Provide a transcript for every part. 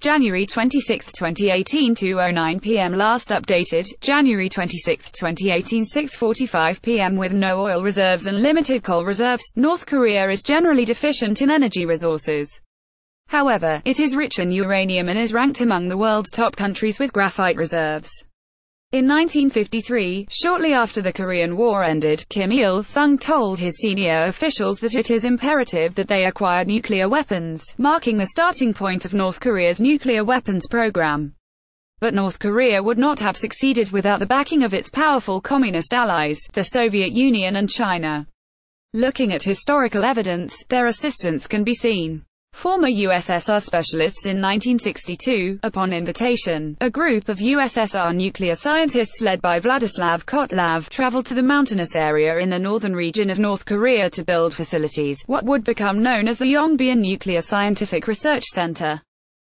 January 26, 2018 2:09 p.m. Last updated, January 26, 2018 6:45 p.m. With no oil reserves and limited coal reserves, North Korea is generally deficient in energy resources. However, it is rich in uranium and is ranked among the world's top countries with graphite reserves. In 1953, shortly after the Korean War ended, Kim Il-sung told his senior officials that it is imperative that they acquire nuclear weapons, marking the starting point of North Korea's nuclear weapons program. But North Korea would not have succeeded without the backing of its powerful communist allies, the Soviet Union and China. Looking at historical evidence, their assistance can be seen. Former USSR Specialists in 1962, upon invitation, a group of USSR nuclear scientists led by Vladislav Kotlav traveled to the mountainous area in the northern region of North Korea to build facilities, what would become known as the Yongbyon Nuclear Scientific Research Center.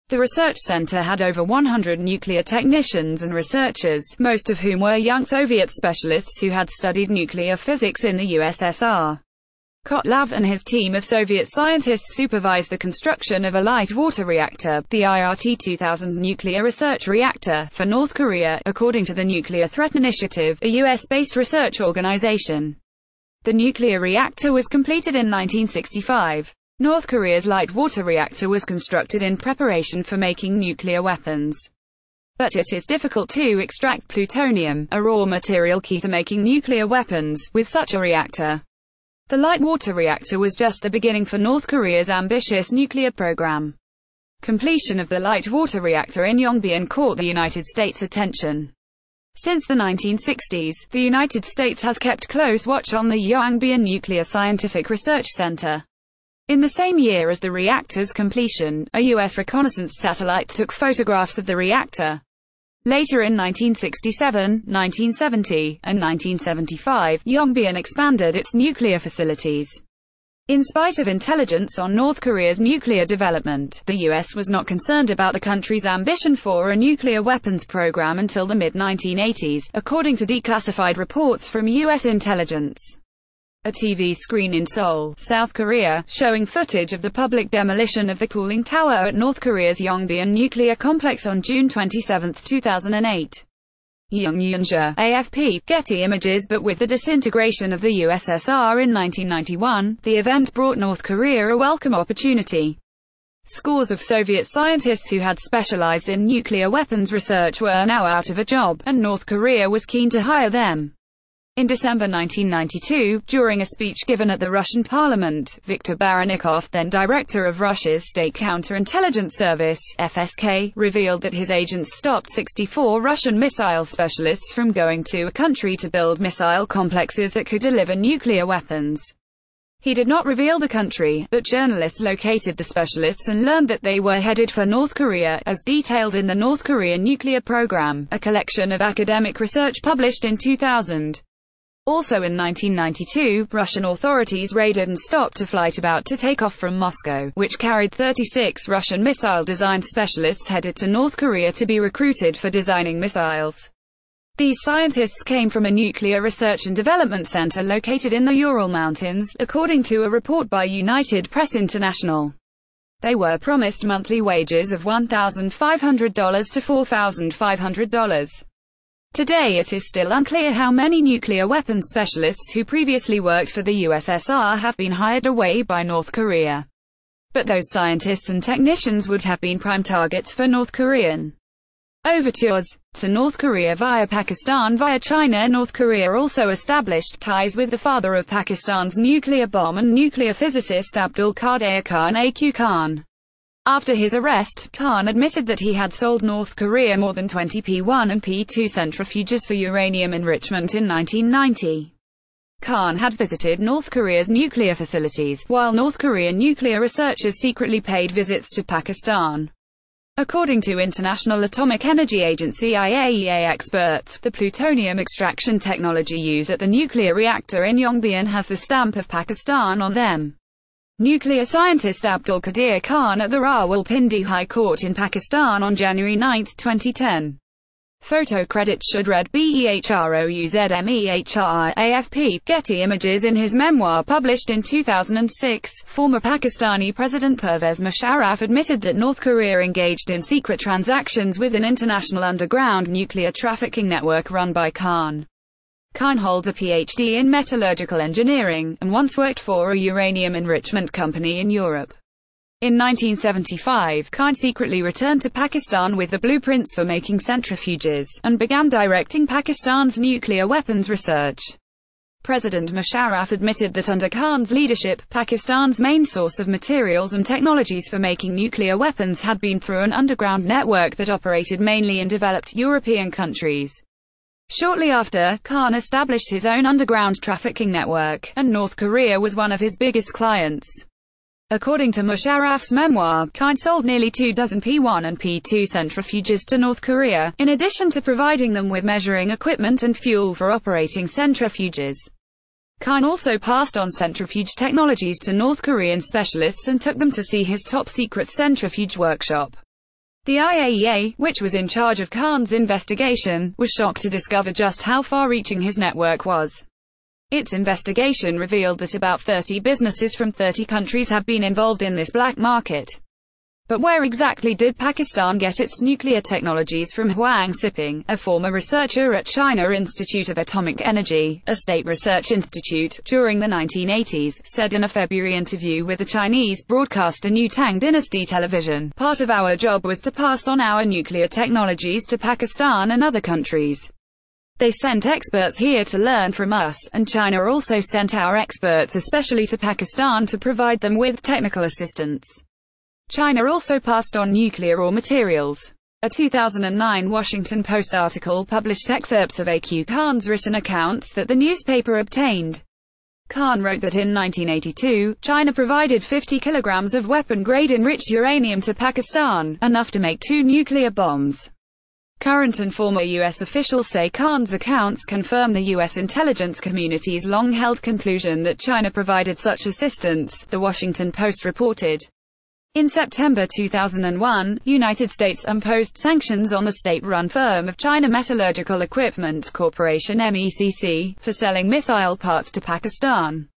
The research center had over 100 nuclear technicians and researchers, most of whom were young Soviet specialists who had studied nuclear physics in the USSR. Kotlav and his team of Soviet scientists supervised the construction of a light water reactor, the IRT-2000 Nuclear Research Reactor, for North Korea, according to the Nuclear Threat Initiative, a US-based research organization. The nuclear reactor was completed in 1965. North Korea's light water reactor was constructed in preparation for making nuclear weapons. But it is difficult to extract plutonium, a raw material key to making nuclear weapons, with such a reactor. The light water reactor was just the beginning for North Korea's ambitious nuclear program. Completion of the light water reactor in Yongbyon caught the United States' attention. Since the 1960s, the United States has kept close watch on the Yongbyon Nuclear Scientific Research Center. In the same year as the reactor's completion, a U.S. reconnaissance satellite took photographs of the reactor. Later in 1967, 1970, and 1975, Yongbyon expanded its nuclear facilities. In spite of intelligence on North Korea's nuclear development, the U.S. was not concerned about the country's ambition for a nuclear weapons program until the mid-1980s, according to declassified reports from U.S. intelligence. A TV screen in Seoul, South Korea, showing footage of the public demolition of the cooling tower at North Korea's Yongbyon nuclear complex on June 27, 2008. Yongbyon, AFP, Getty Images. But with the disintegration of the USSR in 1991, the event brought North Korea a welcome opportunity. Scores of Soviet scientists who had specialized in nuclear weapons research were now out of a job, and North Korea was keen to hire them. In December 1992, during a speech given at the Russian parliament, Viktor Barannikov, then director of Russia's State Counterintelligence Service, FSK, revealed that his agents stopped 64 Russian missile specialists from going to a country to build missile complexes that could deliver nuclear weapons. He did not reveal the country, but journalists located the specialists and learned that they were headed for North Korea, as detailed in the North Korean Nuclear Program, a collection of academic research published in 2000. Also in 1992, Russian authorities raided and stopped a flight about to take off from Moscow, which carried 36 Russian missile design specialists headed to North Korea to be recruited for designing missiles. These scientists came from a nuclear research and development center located in the Ural Mountains, according to a report by United Press International. They were promised monthly wages of $1,500 to $4,500. Today it is still unclear how many nuclear weapons specialists who previously worked for the USSR have been hired away by North Korea. But those scientists and technicians would have been prime targets for North Korean overtures to North Korea via Pakistan via China. North Korea also established ties with the father of Pakistan's nuclear bomb and nuclear physicist Abdul Qadir Khan Aq Khan. After his arrest, Khan admitted that he had sold North Korea more than 20 P1 and P2 centrifuges for uranium enrichment in 1990. Khan had visited North Korea's nuclear facilities, while North Korean nuclear researchers secretly paid visits to Pakistan. According to International Atomic Energy Agency IAEA experts, the plutonium extraction technology used at the nuclear reactor in Yongbyon has the stamp of Pakistan on them. Nuclear scientist Abdul Qadir Khan at the Rawalpindi High Court in Pakistan on January 9, 2010. Photo credits should read BEHROUZMEHRIAFP. Getty Images. In his memoir published in 2006, former Pakistani President Pervez Musharraf admitted that North Korea engaged in secret transactions with an international underground nuclear trafficking network run by Khan. Khan holds a PhD in metallurgical engineering, and once worked for a uranium enrichment company in Europe. In 1975, Khan secretly returned to Pakistan with the blueprints for making centrifuges, and began directing Pakistan's nuclear weapons research. President Musharraf admitted that under Khan's leadership, Pakistan's main source of materials and technologies for making nuclear weapons had been through an underground network that operated mainly in developed European countries. Shortly after, Khan established his own underground trafficking network, and North Korea was one of his biggest clients. According to Musharraf's memoir, Khan sold nearly 24 P1 and P2 centrifuges to North Korea, in addition to providing them with measuring equipment and fuel for operating centrifuges. Khan also passed on centrifuge technologies to North Korean specialists and took them to see his top-secret centrifuge workshop. The IAEA, which was in charge of Khan's investigation, was shocked to discover just how far-reaching his network was. Its investigation revealed that about 30 businesses from 30 countries have been involved in this black market. But where exactly did Pakistan get its nuclear technologies from? Huang Siping, a former researcher at China Institute of Atomic Energy, a state research institute, during the 1980s, said in a February interview with the Chinese broadcaster New Tang Dynasty Television, "Part of our job was to pass on our nuclear technologies to Pakistan and other countries. They sent experts here to learn from us, and China also sent our experts especially to Pakistan to provide them with technical assistance. China also passed on nuclear raw materials." A 2009 Washington Post article published excerpts of A.Q. Khan's written accounts that the newspaper obtained. Khan wrote that in 1982, China provided 50 kilograms of weapon-grade enriched uranium to Pakistan, enough to make 2 nuclear bombs. Current and former U.S. officials say Khan's accounts confirm the U.S. intelligence community's long-held conclusion that China provided such assistance, The Washington Post reported. In September 2001, United States imposed sanctions on the state-run firm of China Metallurgical Equipment Corporation (MECC) for selling missile parts to Pakistan.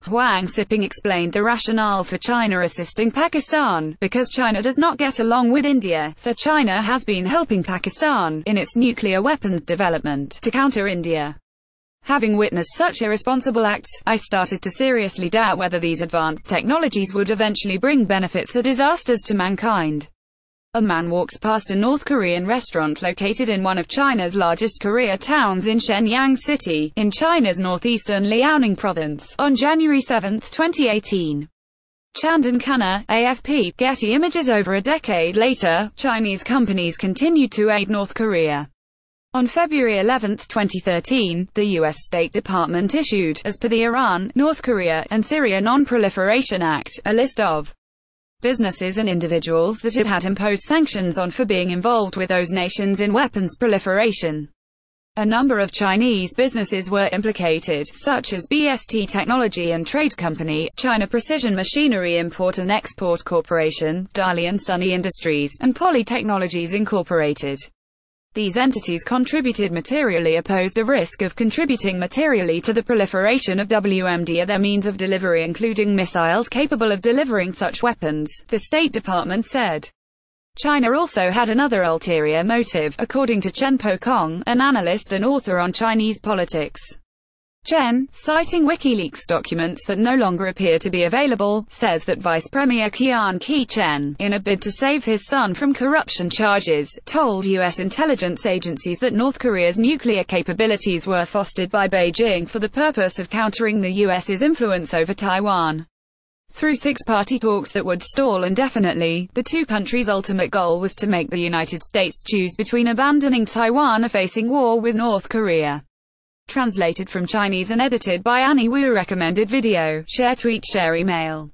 Huang Siping explained the rationale for China assisting Pakistan, because China does not get along with India, so China has been helping Pakistan in its nuclear weapons development to counter India. Having witnessed such irresponsible acts, I started to seriously doubt whether these advanced technologies would eventually bring benefits or disasters to mankind. A man walks past a North Korean restaurant located in one of China's largest Korea towns in Shenyang City, in China's northeastern Liaoning province, on January 7, 2018. Chandan Khanna, AFP, Getty Images. Over a decade later, Chinese companies continued to aid North Korea. On February 11, 2013, the U.S. State Department issued, as per the Iran, North Korea, and Syria Non-Proliferation Act, a list of businesses and individuals that it had imposed sanctions on for being involved with those nations in weapons proliferation. A number of Chinese businesses were implicated, such as BST Technology and Trade Company, China Precision Machinery Import and Export Corporation, Dalian Sunny Industries, and Poly Technologies Incorporated. These entities contributed materially, opposed a risk of contributing materially to the proliferation of WMD or their means of delivery, including missiles capable of delivering such weapons, the State Department said. China also had another ulterior motive, according to Chen Po-kong, an analyst and author on Chinese politics. Chen, citing WikiLeaks documents that no longer appear to be available, says that Vice Premier Qian Ke-chen, in a bid to save his son from corruption charges, told U.S. intelligence agencies that North Korea's nuclear capabilities were fostered by Beijing for the purpose of countering the U.S.'s influence over Taiwan. Through 6-party talks that would stall indefinitely, the two countries' ultimate goal was to make the United States choose between abandoning Taiwan or facing war with North Korea. Translated from Chinese and edited by Annie Wu. Recommended video, share, tweet, share, email.